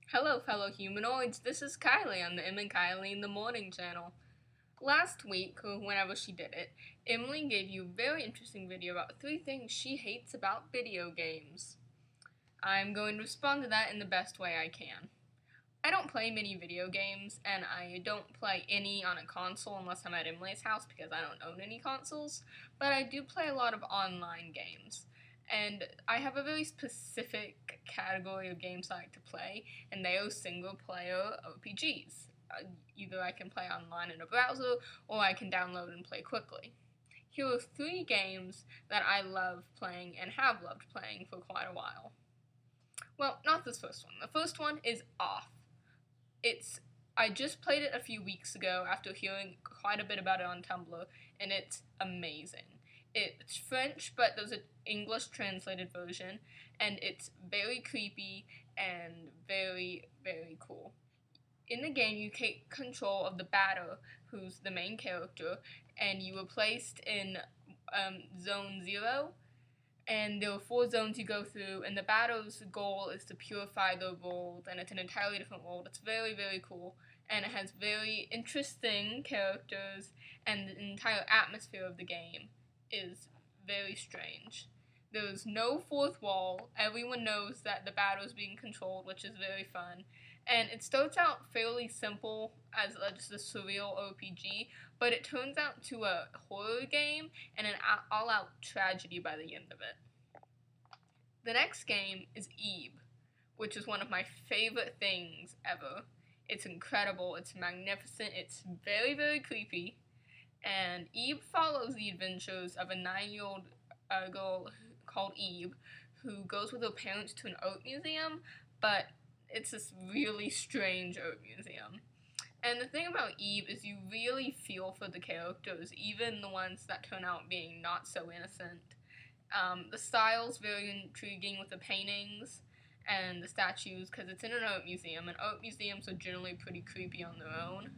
Hello, fellow humanoids. This is Kylie on the Em and Kylie in the Morning channel. Last week, or whenever she did it, Emilee gave you a very interesting video about 3 things she hates about video games. I'm going to respond to that in the best way I can. I don't play many video games, and I don't play any on a console unless I'm at Emilee's house because I don't own any consoles, but I do play a lot of online games. And I have a very specific category of games I like to play, and they are single-player RPGs. Either I can play online in a browser, or I can download and play quickly. Here are 3 games that I love playing and have loved playing for quite a while. Well, not this first one. The first one is Off. I just played it a few weeks ago after hearing quite a bit about it on Tumblr, and it's amazing. It's French, but there's an English translated version, and it's very creepy and very, very cool. In the game, you take control of the batter, who's the main character, and you were placed in Zone 0, and there are 4 zones you go through, and the batter's goal is to purify the world, and it's an entirely different world. It's very, very cool, and it has very interesting characters, and the entire atmosphere of the game is very strange. There's no fourth wall. Everyone knows that the battle is being controlled, which is very fun. And it starts out fairly simple as just a surreal RPG, but it turns out to a horror game and an all-out tragedy by the end of it. The next game is Eve, which is one of my favorite things ever. It's incredible, it's magnificent, it's very, very creepy, and Eve follows the adventures of a 9-year-old girl called Eve who goes with her parents to an art museum, but it's this really strange art museum. And the thing about Eve is you really feel for the characters, even the ones that turn out being not so innocent. The style's very intriguing with the paintings and the statues because it's in an art museum, and art museums are generally pretty creepy on their own.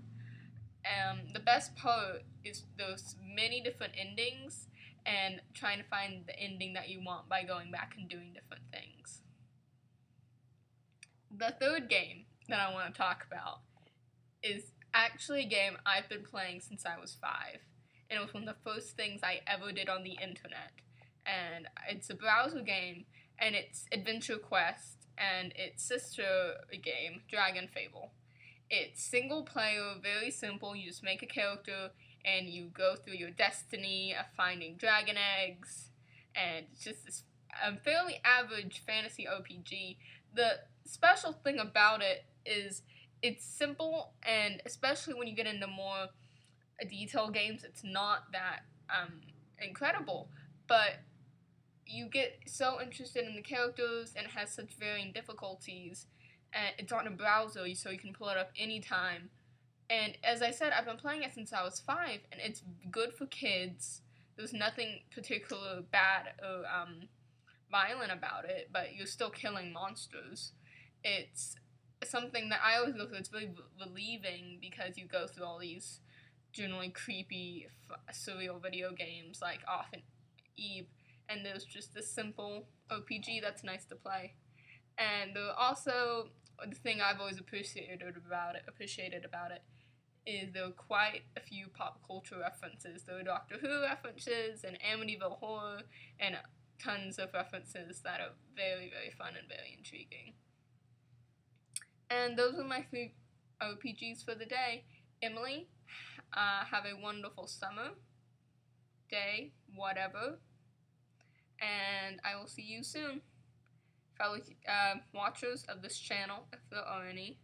The best part is there's many different endings and trying to find the ending that you want by going back and doing different things. The third game that I want to talk about is actually a game I've been playing since I was 5, and it was one of the first things I ever did on the internet. And it's a browser game, and it's AdventureQuest, and its sister game, DragonFable. It's single player, very simple. You just make a character, and you go through your destiny of finding dragon eggs, and it's just this fairly average fantasy RPG. The special thing about it is it's simple, and especially when you get into more detailed games, it's not that incredible, but you get so interested in the characters, and it has such varying difficulties, and it's on a browser, so you can pull it up anytime. And as I said, I've been playing it since I was 5, and it's good for kids. There's nothing particularly bad or violent about it, but you're still killing monsters. It's something that I always go through. It's really relieving because you go through all these generally creepy, surreal video games like Off and Eve, and there's just this simple RPG that's nice to play. And also, the thing I've always appreciated about it is there are quite a few pop culture references. There are Doctor Who references and Amityville Horror and tons of references that are very, very fun and very intriguing. And those are my 3 RPGs for the day. Emilee, have a wonderful summer, day, whatever, and I will see you soon. Fellow watchers of this channel, if there are any,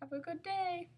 have a good day.